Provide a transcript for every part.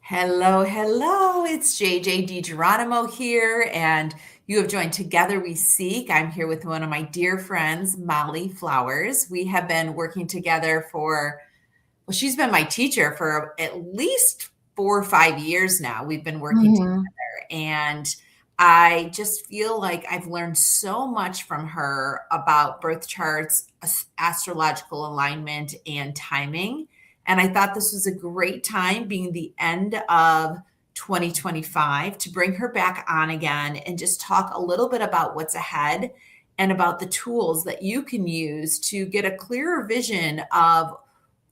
Hello, hello. It's JJ DiGeronimo here, and you have joined Together We Seek. I'm here with one of my dear friends, Molly Flowers. We have been working together well, she's been my teacher for at least 4 or 5 years now. We've been working Hmm. together, and I just feel like I've learned so much from her about birth charts, astrological alignment, and timing. And I thought this was a great time, being the end of 2025, to bring her back on again and just talk a little bit about what's ahead and about the tools that you can use to get a clearer vision of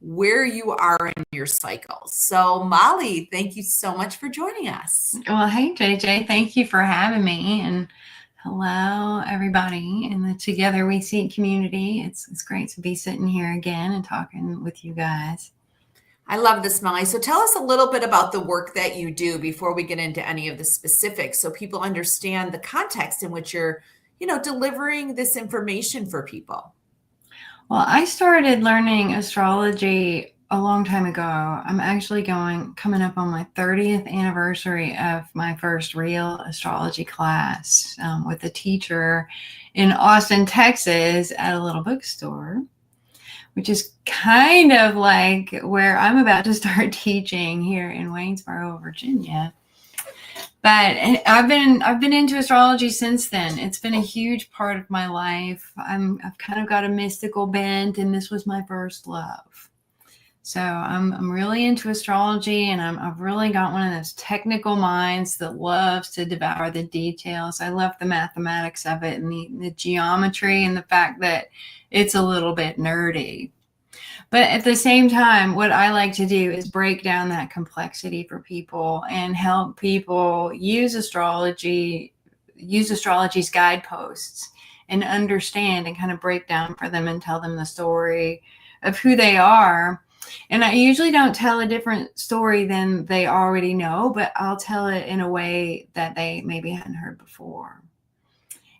where you are in your cycle. So, Molly, thank you so much for joining us. Well, hey, JJ, thank you for having me. And hello, everybody in the Together We Seek community. It's great to be sitting here again and talking with you guys. I love this, Molly. So, tell us a little bit about the work that you do before we get into any of the specifics so people understand the context in which you're delivering this information for people. Well, I started learning astrology a long time ago. I'm actually coming up on my 30th anniversary of my first real astrology class with a teacher in Austin, Texas, at a little bookstore, which is kind of like where I'm about to start teaching here in Waynesboro, Virginia. But I've been into astrology since then. It's been a huge part of my life. I've kind of got a mystical bent, and this was my first love. So I'm really into astrology, and I've really got one of those technical minds that loves to devour the details. I love the mathematics of it and the geometry and the fact that it's a little bit nerdy. But at the same time, what I like to do is break down that complexity for people and help people use astrology's guideposts and understand and kind of break down for them and tell them the story of who they are. And I usually don't tell a different story than they already know, but I'll tell it in a way that they maybe hadn't heard before.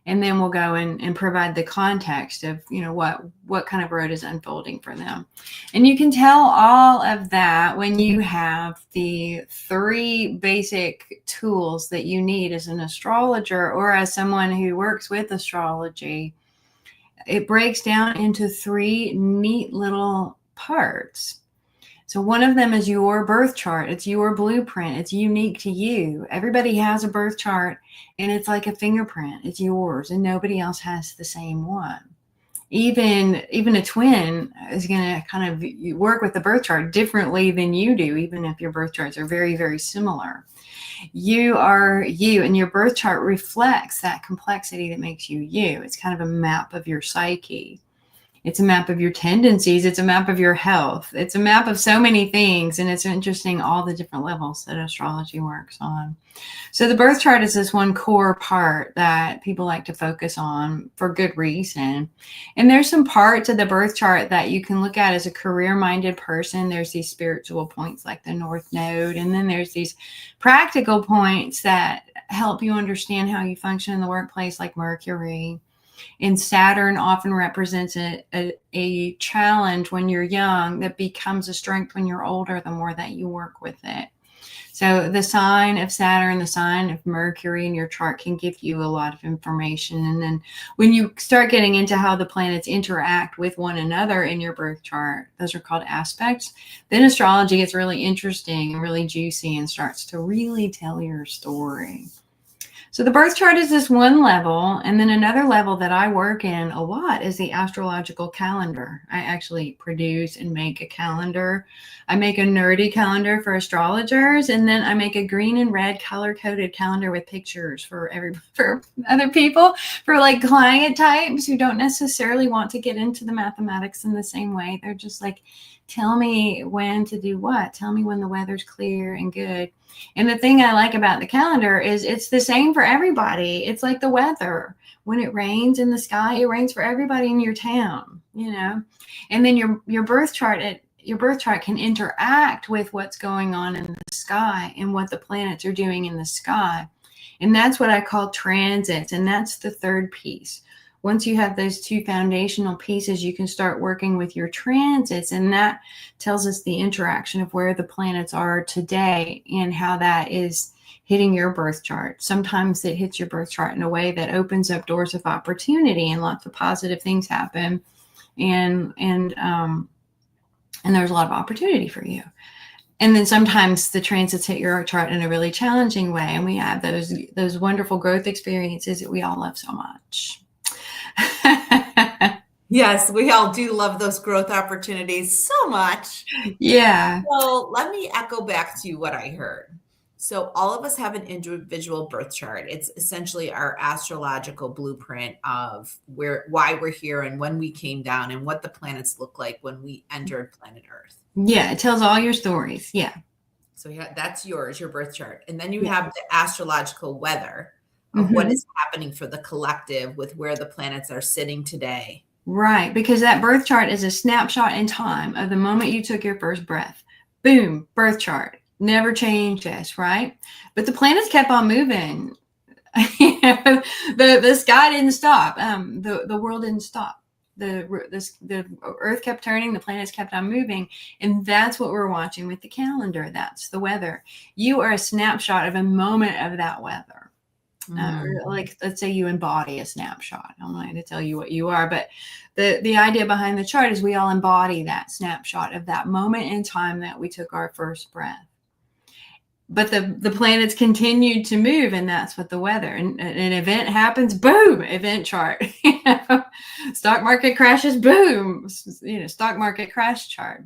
And then we'll go and provide the context of what kind of road is unfolding for them. And you can tell all of that when you have the three basic tools that you need as an astrologer or as someone who works with astrology. It breaks down into three neat little parts. So one of them is your birth chart. It's your blueprint. It's unique to you. Everybody has a birth chart, and it's like a fingerprint. It's yours, and nobody else has the same one. Even a twin is going to kind of work with the birth chart differently than you do, even if your birth charts are very, very similar. You are you, and your birth chart reflects that complexity that makes you you. It's kind of a map of your psyche. It's a map of your tendencies. It's a map of your health. It's a map of so many things. And it's interesting all the different levels that astrology works on. So the birth chart is this one core part that people like to focus on for good reason. And there's some parts of the birth chart that you can look at as a career-minded person. There's these spiritual points like the North Node. And then there's these practical points that help you understand how you function in the workplace, like Mercury. And Saturn often represents a challenge when you're young that becomes a strength when you're older, the more that you work with it. So the sign of Saturn, the sign of Mercury in your chart can give you a lot of information. And then when you start getting into how the planets interact with one another in your birth chart, those are called aspects, then astrology gets really interesting and really juicy and starts to really tell your story. So the birth chart is this one level, and then another level that I work in a lot is the astrological calendar. I actually produce and make a calendar. I make a nerdy calendar for astrologers, and then I make a green and red color-coded calendar with pictures for other people, for like client types who don't necessarily want to get into the mathematics in the same way. They're just like, tell me when to do what. Tell me when the weather's clear and good. And the thing I like about the calendar is it's the same for everybody. It's like the weather. When it rains in the sky, it rains for everybody in your town, And then your birth chart can interact with what's going on in the sky and what the planets are doing in the sky. And that's what I call transits. And that's the third piece. once you have those two foundational pieces, you can start working with your transits. And that tells us the interaction of where the planets are today and how that is hitting your birth chart. Sometimes it hits your birth chart in a way that opens up doors of opportunity and lots of positive things happen. And there's a lot of opportunity for you. And then sometimes the transits hit your chart in a really challenging way. And we have those wonderful growth experiences that we all love so much. Yes, we all do love those growth opportunities so much. Yeah. So let me echo back to you what I heard. So all of us have an individual birth chart. It's essentially our astrological blueprint of why we're here and when we came down and what the planets look like when we entered planet Earth. Yeah, it tells all your stories. Yeah. So yeah, that's yours, your birth chart. And then you Yeah. have the astrological weather of what is happening for the collective with where the planets are sitting today. Right, because that birth chart is a snapshot in time of the moment you took your first breath. Boom, birth chart. Never changes, right? But the planets kept on moving. The sky didn't stop. The world didn't stop. The Earth kept turning. The planets kept on moving, and that's what we're watching with the calendar. That's the weather. You are a snapshot of a moment of that weather. Like, let's say you embody a snapshot. I'm not going to tell you what you are, but the idea behind the chart is we all embody that snapshot of that moment in time that we took our first breath. But the planets continued to move, and that's what the weather. And an event happens, boom, event chart. Stock market crashes, boom, stock market crash chart.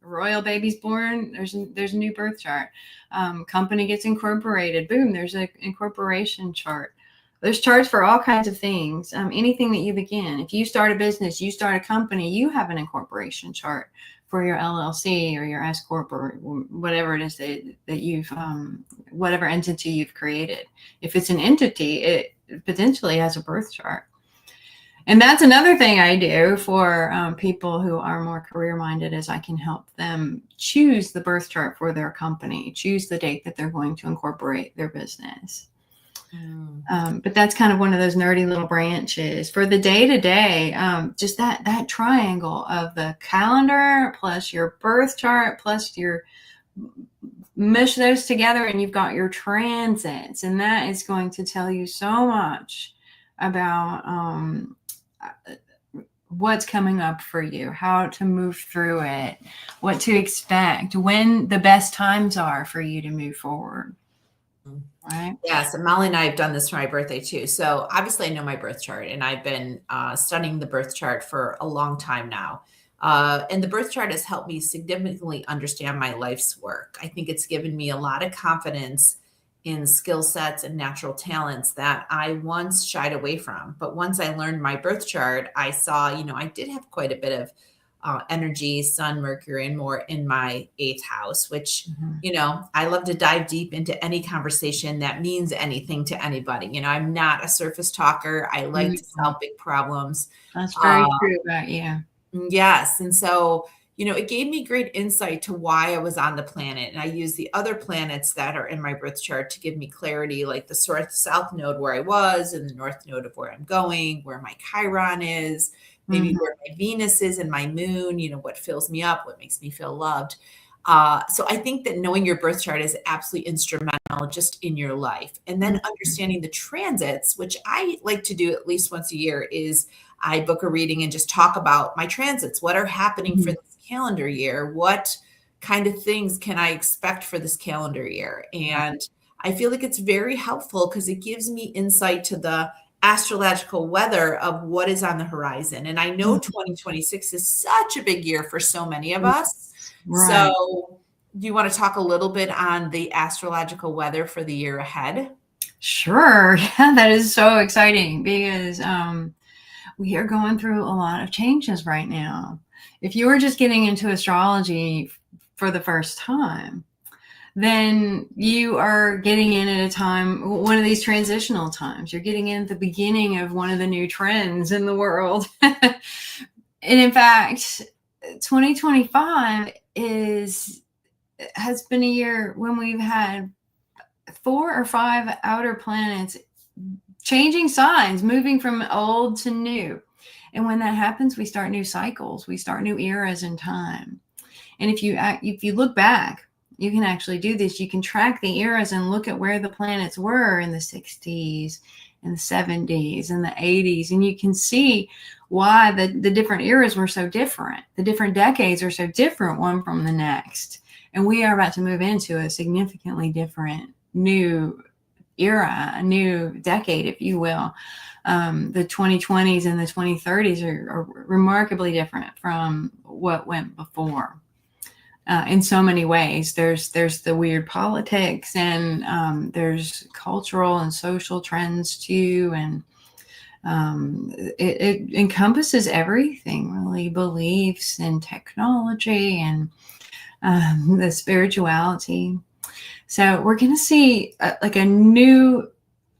Royal baby's born, there's a new birth chart. Company gets incorporated, boom, there's an incorporation chart. There's charts for all kinds of things. Anything that you begin. If you start a business, you start a company, you have an incorporation chart for your LLC or your S Corp or whatever it is that you've, whatever entity you've created. If it's an entity, it potentially has a birth chart. And that's another thing I do for people who are more career minded, is I can help them choose the birth chart for their company, choose the date that they're going to incorporate their business. But that's kind of one of those nerdy little branches. For the day-to-day, just that triangle of the calendar plus your birth chart plus your mesh those together, and you've got your transits, and that is going to tell you so much about what's coming up for you, how to move through it, what to expect, when the best times are for you to move forward. Right. Yes, and Molly and I have done this for my birthday too. So obviously I know my birth chart, and I've been studying the birth chart for a long time now. And the birth chart has helped me significantly understand my life's work. I think it's given me a lot of confidence in skill sets and natural talents that I once shied away from. But once I learned my birth chart, I saw, I did have quite a bit of energy, Sun, Mercury, and more in my 8th house, which, I love to dive deep into any conversation that means anything to anybody. I'm not a surface talker. I like to solve big problems. That's very true about you. Yes. And so, it gave me great insight to why I was on the planet. And I use the other planets that are in my birth chart to give me clarity, like the south node where I was and the north node of where I'm going, where my Chiron is, maybe where my Venus is and my moon, what fills me up, what makes me feel loved. So I think that knowing your birth chart is absolutely instrumental just in your life. And then understanding the transits, which I like to do at least once a year, is I book a reading and just talk about my transits. What are happening for this calendar year? What kind of things can I expect for this calendar year? And I feel like it's very helpful because it gives me insight to the astrological weather of what is on the horizon. And I know 2026 is such a big year for so many of us. Right. So do you want to talk a little bit on the astrological weather for the year ahead? Sure. Yeah, that is so exciting because we are going through a lot of changes right now. If you were just getting into astrology for the first time, then you are getting in at a time, one of these transitional times. You're getting in at the beginning of one of the new trends in the world. And in fact, 2025 has been a year when we've had 4 or 5 outer planets changing signs, moving from old to new. And when that happens, we start new cycles, we start new eras in time. And if you look back, you can actually do this. You can track the eras and look at where the planets were in the 60s and the 70s and the 80s. And you can see why the different eras were so different. The different decades are so different one from the next. And we are about to move into a significantly different new era, a new decade, if you will. The 2020s and the 2030s are remarkably different from what went before. In so many ways. There's the weird politics, and there's cultural and social trends too, and it encompasses everything, really, beliefs and technology and the spirituality. So we're going to see like a new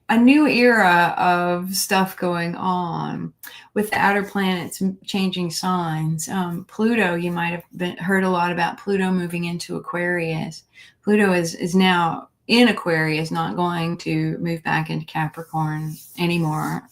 era of stuff going on with the outer planets changing signs. Pluto, you might have heard a lot about Pluto moving into Aquarius. Pluto is now in Aquarius, not going to move back into Capricorn anymore.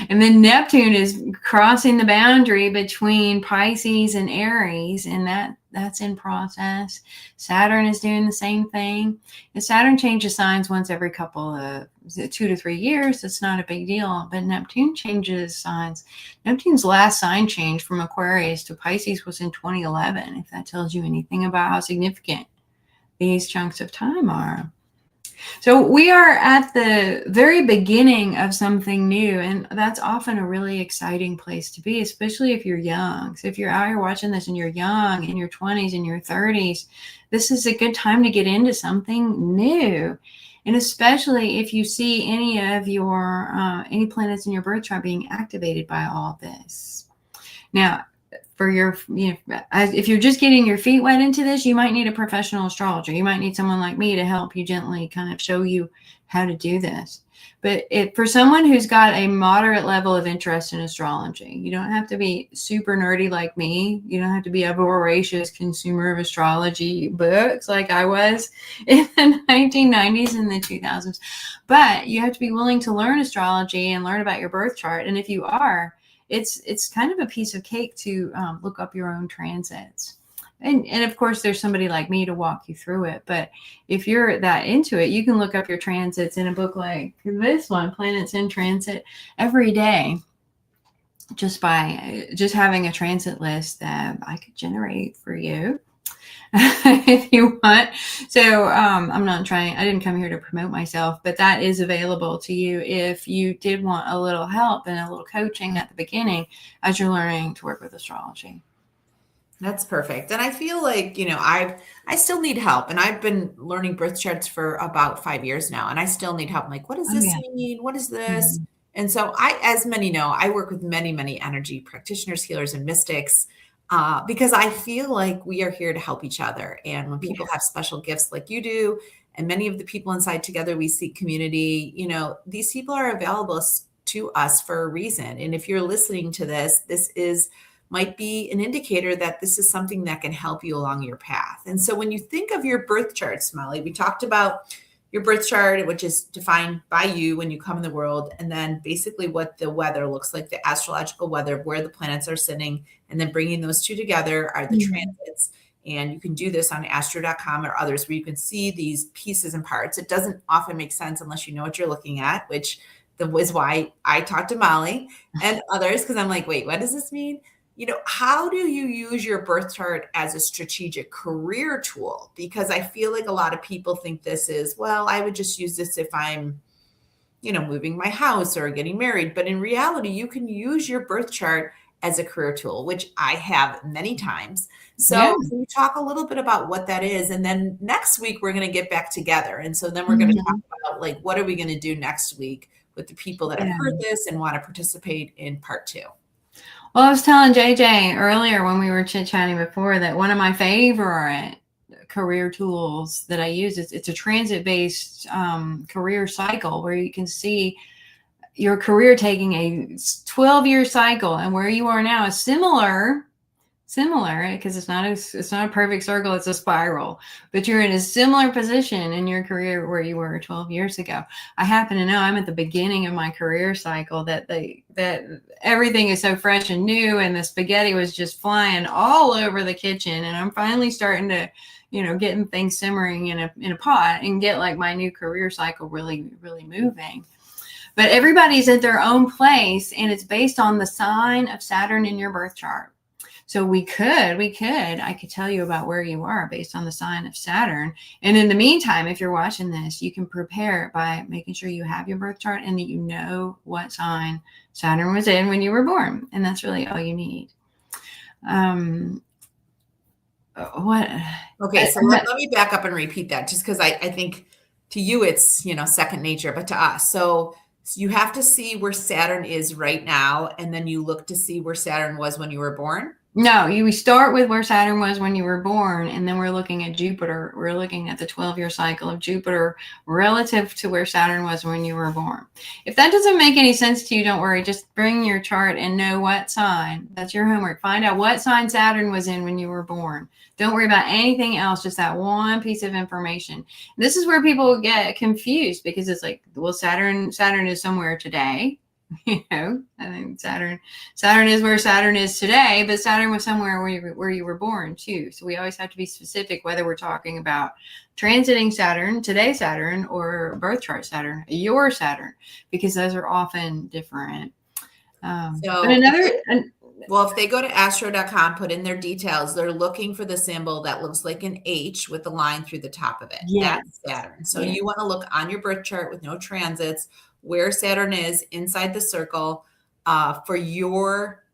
And then Neptune is crossing the boundary between Pisces and Aries, and that's in process. Saturn is doing the same thing. And Saturn changes signs once every couple of 2 to 3 years. It's not a big deal, but Neptune changes signs. Neptune's last sign change from Aquarius to Pisces was in 2011, if that tells you anything about how significant these chunks of time are. So we are at the very beginning of something new, and that's often a really exciting place to be, especially if you're young. So if you're out here watching this and you're young, in your 20s and your 30s, this is a good time to get into something new. And especially if you see any of your any planets in your birth chart being activated by all this. Now, for your, if you're just getting your feet wet into this, you might need a professional astrologer. You might need someone like me to help you gently kind of show you how to do this. But for someone who's got a moderate level of interest in astrology, you don't have to be super nerdy like me. You don't have to be a voracious consumer of astrology books like I was in the 1990s and the 2000s. But you have to be willing to learn astrology and learn about your birth chart. And if you are, it's kind of a piece of cake to look up your own transits. And of course, there's somebody like me to walk you through it. But if you're that into it, you can look up your transits in a book like this one, Planets in Transit, every day, just by having a transit list that I could generate for you. If you want. So I didn't come here to promote myself, but that is available to you if you did want a little help and a little coaching at the beginning as you're learning to work with astrology. That's perfect. And I feel like, I still need help, and I've been learning birth charts for about 5 years now, and I still need help. I'm like, what does this mean? What is this? Mm-hmm. And so as many know, I work with many, many energy practitioners, healers, and mystics. Because I feel like we are here to help each other. And when people have special gifts like you do, and many of the people inside Together We Seek community, these people are available to us for a reason. And if you're listening to this, might be an indicator that this is something that can help you along your path. And so when you think of your birth charts, Molly, we talked about your birth chart, which is defined by you when you come in the world, and then basically what the weather looks like, the astrological weather, where the planets are sitting, and then bringing those two together are the transits. And you can do this on astro.com or others where you can see these pieces and parts. It doesn't often make sense unless you know what you're looking at, which is why I talk to Molly and others, because I'm like, wait, what does this mean? How do you use your birth chart as a strategic career tool? Because I feel like a lot of people think this is, well, I would just use this if I'm, moving my house or getting married. But in reality, you can use your birth chart as a career tool, which I have many times. So Can you talk a little bit about what that is? And then next week, we're going to get back together. And so then we're going to talk about what are we going to do next week with the people that have heard this and want to participate in part 2. Well, I was telling JJ earlier when we were chit-chatting before that one of my favorite career tools that I use it's a transit-based career cycle where you can see your career taking a 12-year cycle, and where you are now is similar similar, because it's not a perfect circle, it's a spiral, but you're in a similar position in your career where you were 12 years ago. I happen to know I'm at the beginning of my career cycle, that everything is so fresh and new, and the spaghetti was just flying all over the kitchen, and I'm finally starting to, getting things simmering in a pot and get like my new career cycle really, really moving. But everybody's at their own place, and it's based on the sign of Saturn in your birth chart. So I could tell you about where you are based on the sign of Saturn. And in the meantime, if you're watching this, you can prepare by making sure you have your birth chart and that you know what sign Saturn was in when you were born. And that's really all you need. What? Okay, so let me back up and repeat that, just because I think to you it's, second nature, but to us. So you have to see where Saturn is right now, and then you look to see where Saturn was when you were born. No, we start with where Saturn was when you were born, and then we're looking at Jupiter. We're looking at the 12-year cycle of Jupiter relative to where Saturn was when you were born. If that doesn't make any sense to you, don't worry. Just bring your chart and know what sign. That's your homework. Find out what sign Saturn was in when you were born. Don't worry about anything else, just that one piece of information. This is where people get confused, because it's like, well, Saturn is somewhere today. I think Saturn is where Saturn is today, but Saturn was somewhere where you were born too. So we always have to be specific whether we're talking about transiting Saturn, today's Saturn, or birth chart Saturn, your Saturn, because those are often different. If they go to astro.com, put in their details, they're looking for the symbol that looks like an H with a line through the top of it. Yes. That's Saturn. So you want to look on your birth chart with no transits where Saturn is inside the circle for your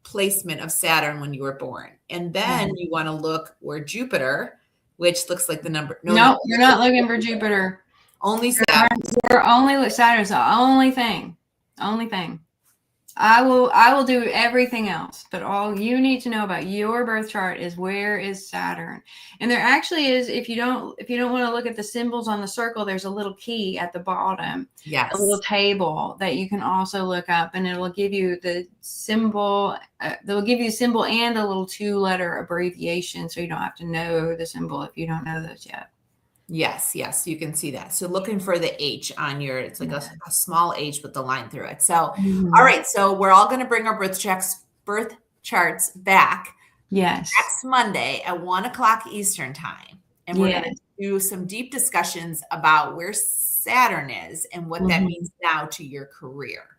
placement of Saturn when you were born. And then you want to look where Jupiter, which looks like the number. No, you're not looking for Jupiter. Only Saturn. Saturn's the only thing. I will do everything else, but all you need to know about your birth chart is where is Saturn. And there actually is, if you don't want to look at the symbols on the circle, there's a little key at the bottom. Yes. A little table that you can also look up, and it'll give you the symbol. They'll give you a symbol and a little 2-letter abbreviation, so you don't have to know the symbol if you don't know those yet. Yes, you can see that. So looking for the H on it's like a small H with the line through it. So, all right. So we're all going to bring our birth charts back. Yes. Next Monday at 1:00 Eastern time. And we're going to do some deep discussions about where Saturn is and what that means now to your career.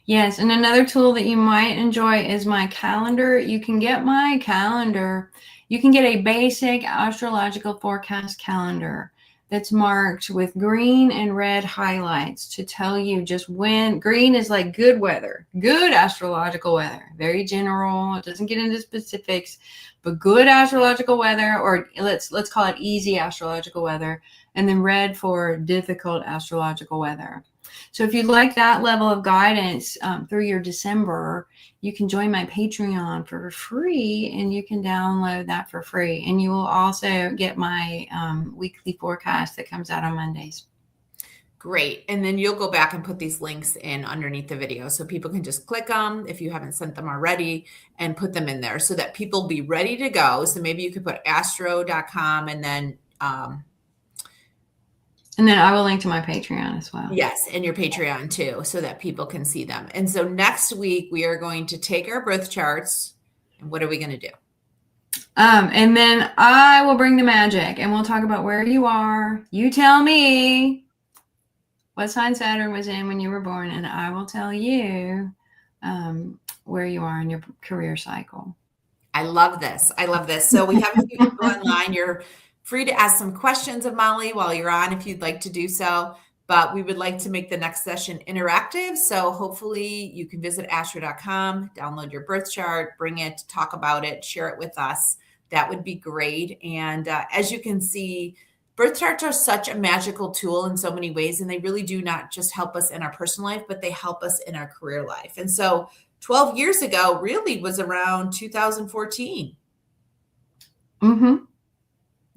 Yes. And another tool that you might enjoy is my calendar. You can get my calendar. You can get a basic astrological forecast calendar that's marked with green and red highlights to tell you just when. Green is like good weather, good astrological weather, very general. It doesn't get into specifics, but good astrological weather, or let's call it easy astrological weather. And then red for difficult astrological weather. So if you'd like that level of guidance through your December, you can join my Patreon for free, and you can download that for free. And you will also get my weekly forecast that comes out on Mondays. Great. And then you'll go back and put these links in underneath the video so people can just click them if you haven't sent them already and put them in there so that people be ready to go. So maybe you could put astro.com and then I will link to my Patreon as well. Yes, and your Patreon too, so that people can see them. And so next week we are going to take our birth charts, and what are we going to do? And then I will bring the magic, and we'll talk about where you are. You tell me what sign Saturn was in when you were born, and I will tell you where you are in your career cycle. I love this. So we have a few people online. You're free to ask some questions of Molly while you're on if you'd like to do so, but we would like to make the next session interactive. So hopefully you can visit astro.com, download your birth chart, bring it, talk about it, share it with us. That would be great. And as you can see, birth charts are such a magical tool in so many ways, and they really do not just help us in our personal life, but they help us in our career life. And so 12 years ago really was around 2014.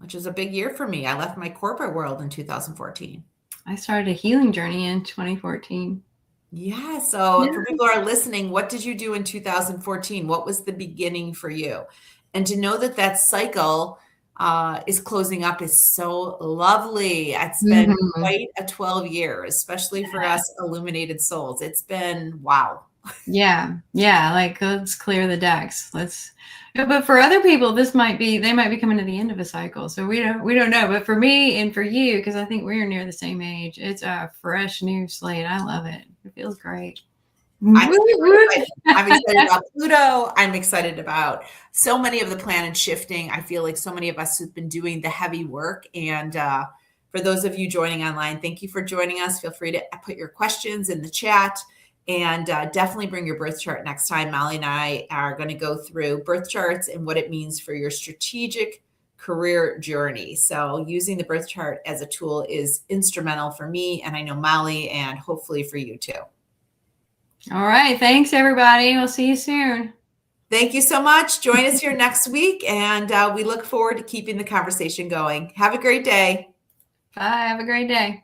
Which is a big year for me. I left my corporate world in 2014. I started a healing journey in 2014. Yeah. So for Yeah. people who are listening, what did you do in 2014? What was the beginning for you? And to know that that cycle is closing up is so lovely. It's been Mhm. quite a 12 years, especially for us illuminated souls. It's been wow. Yeah, yeah, like, let's clear the decks. Let's Yeah, but for other people, this might be they might be coming to the end of a cycle, so we don't know, but for me and for you, because I think we're near the same age, it's a fresh new slate. I love it. It feels great. I'm Woot, super woot. excited. I'm excited about Pluto. I'm excited about so many of the planets shifting. I feel like so many of us have been doing the heavy work. And for those of you joining online, thank you for joining us. Feel free to put your questions in the chat and definitely bring your birth chart next time. Molly and I are going to go through birth charts and what it means for your strategic career journey. So, using the birth chart as a tool is instrumental for me, and I know Molly, and hopefully for you too. All right, thanks everybody. We'll see you soon. Thank you so much. Join us here next week, and we look forward to keeping the conversation going. Have a great day. Bye. Have a great day.